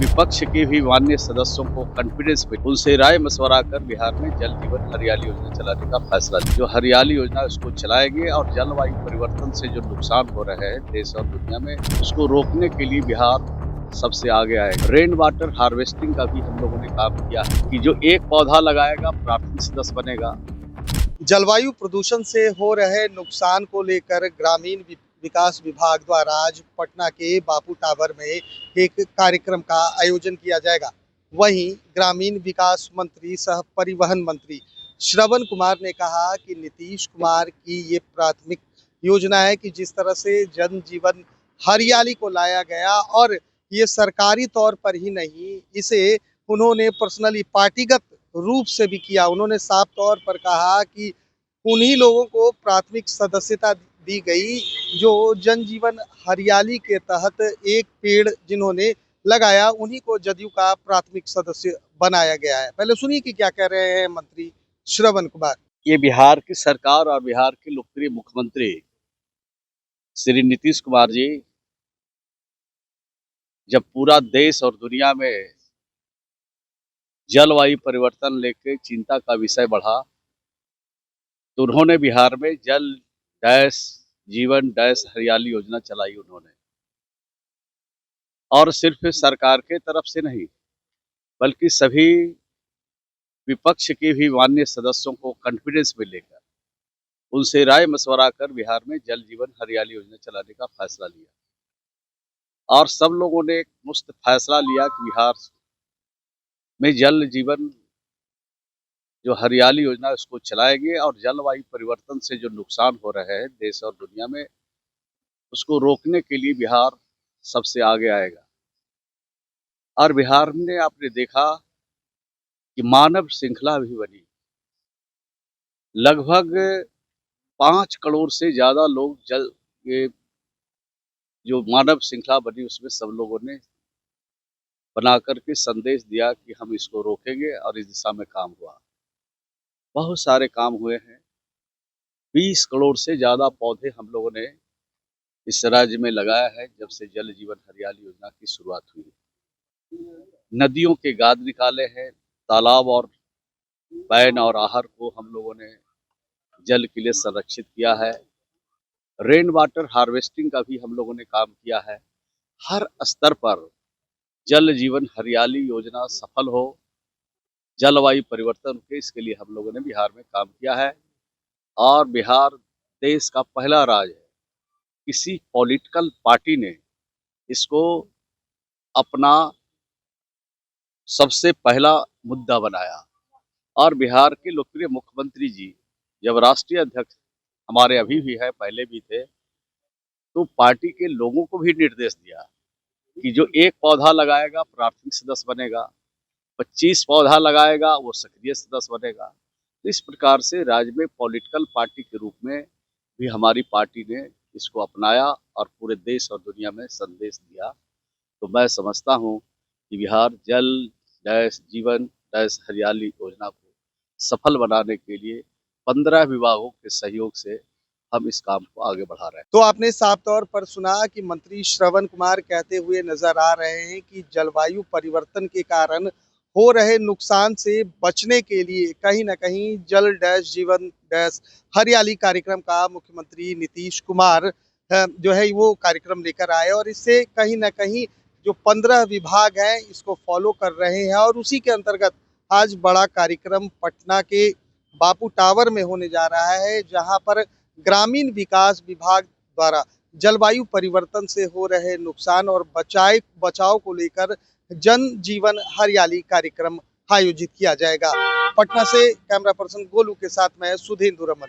विपक्ष के भी माननीय सदस्यों को कॉन्फिडेंस में उनसे राय मशवरा कर बिहार में जल जीवन हरियाली योजना चलाने का फैसला लिया। जो हरियाली योजना उसको चलाएंगे और जलवायु परिवर्तन से जो नुकसान हो रहे हैं देश और दुनिया में, उसको रोकने के लिए बिहार सबसे आगे आएगा। रेन वाटर हार्वेस्टिंग का भी हम लोगों ने काम किया है कि जो एक पौधा लगाएगा प्राथमिक सदस्य बनेगा। जलवायु प्रदूषण से हो रहे नुकसान को लेकर ग्रामीण विकास विभाग द्वारा आज पटना के बापू टावर में एक कार्यक्रम का आयोजन किया जाएगा। वहीं ग्रामीण विकास मंत्री सह परिवहन मंत्री श्रवण कुमार ने कहा कि नीतीश कुमार की ये प्राथमिक योजना है कि जिस तरह से जन जीवन हरियाली को लाया गया, और ये सरकारी तौर पर ही नहीं, इसे उन्होंने पर्सनली पार्टीगत रूप से भी किया। उन्होंने साफ तौर पर कहा कि उन्हीं लोगों को प्राथमिक सदस्यता दी गई जो जनजीवन हरियाली के तहत एक पेड़ जिन्होंने लगाया, उन्हीं को जदयू का प्राथमिक सदस्य बनाया गया है। पहले सुनिए कि क्या कह रहे हैं मंत्री श्रवण कुमार। ये बिहार की सरकार और बिहार के लोकप्रिय मुख्यमंत्री श्री नीतीश कुमार जी जब पूरा देश और दुनिया में जलवायु परिवर्तन लेकर चिंता का विषय बढ़ा, तो उन्होंने बिहार में जल डैश जीवन डैश हरियाली योजना चलाई उन्होंने। और सिर्फ सरकार के तरफ से नहीं, बल्कि सभी विपक्ष के भी माननीय सदस्यों को कॉन्फिडेंस में लेकर उनसे राय मशवरा कर बिहार में जल जीवन हरियाली योजना चलाने का फैसला लिया। और सब लोगों ने एक मुश्त फैसला लिया कि बिहार में जल जीवन जो हरियाली योजना है उसको चलाएंगे और जलवायु परिवर्तन से जो नुकसान हो रहे हैं देश और दुनिया में, उसको रोकने के लिए बिहार सबसे आगे आएगा। और बिहार में आपने देखा कि मानव श्रृंखला भी बनी। लगभग 5 करोड़ से ज्यादा लोग ये जो मानव श्रृंखला बनी उसमें सब लोगों ने बना करके संदेश दिया कि हम इसको रोकेंगे, और इस दिशा में काम हुआ। बहुत सारे काम हुए हैं। 20 करोड़ से ज्यादा पौधे हम लोगों ने इस राज्य में लगाया है जब से जल जीवन हरियाली योजना की शुरुआत हुई। नदियों के गाद निकाले हैं, तालाब और बैन और आहर को हम लोगों ने जल के लिए संरक्षित किया है। रेन वाटर हार्वेस्टिंग का भी हम लोगों ने काम किया है। हर स्तर पर जल जीवन हरियाली योजना सफल हो, जलवायु परिवर्तन के, इसके लिए हम लोगों ने बिहार में काम किया है। और बिहार देश का पहला राज्य है, किसी पॉलिटिकल पार्टी ने इसको अपना सबसे पहला मुद्दा बनाया। और बिहार के लोकप्रिय मुख्यमंत्री जी जब राष्ट्रीय अध्यक्ष हमारे अभी भी है, पहले भी थे, तो पार्टी के लोगों को भी निर्देश दिया कि जो एक पौधा लगाएगा प्राथमिक सदस्य बनेगा, 25 पौधा लगाएगा वो सक्रिय सदस्य बनेगा। तो इस प्रकार से राज्य में पॉलिटिकल पार्टी के रूप में भी हमारी पार्टी ने इसको अपनाया और पूरे देश और दुनिया में संदेश दिया। तो मैं समझता हूँ कि बिहार जल डैश जीवन डैश हरियाली योजना को सफल बनाने के लिए 15 विभागों के सहयोग से हम इस काम को आगे बढ़ा रहे हैं। तो आपने साफ तौर पर सुना कि मंत्री श्रवण कुमार कहते हुए नजर आ रहे हैं कि जलवायु परिवर्तन के कारण हो रहे नुकसान से बचने के लिए कहीं ना कहीं जल डैश जीवन डैश हरियाली कार्यक्रम का मुख्यमंत्री नीतीश कुमार जो है वो कार्यक्रम लेकर आए, और इससे कहीं ना कहीं जो 15 विभाग हैं इसको फॉलो कर रहे हैं। और उसी के अंतर्गत आज बड़ा कार्यक्रम पटना के बापू टावर में होने जा रहा है, जहां पर ग्रामीण विकास विभाग द्वारा जलवायु परिवर्तन से हो रहे नुकसान और बचाव को लेकर जन जीवन हरियाली कार्यक्रम आयोजित किया जाएगा। पटना से कैमरा पर्सन गोलू के साथ मैं सुधींद्र रमन।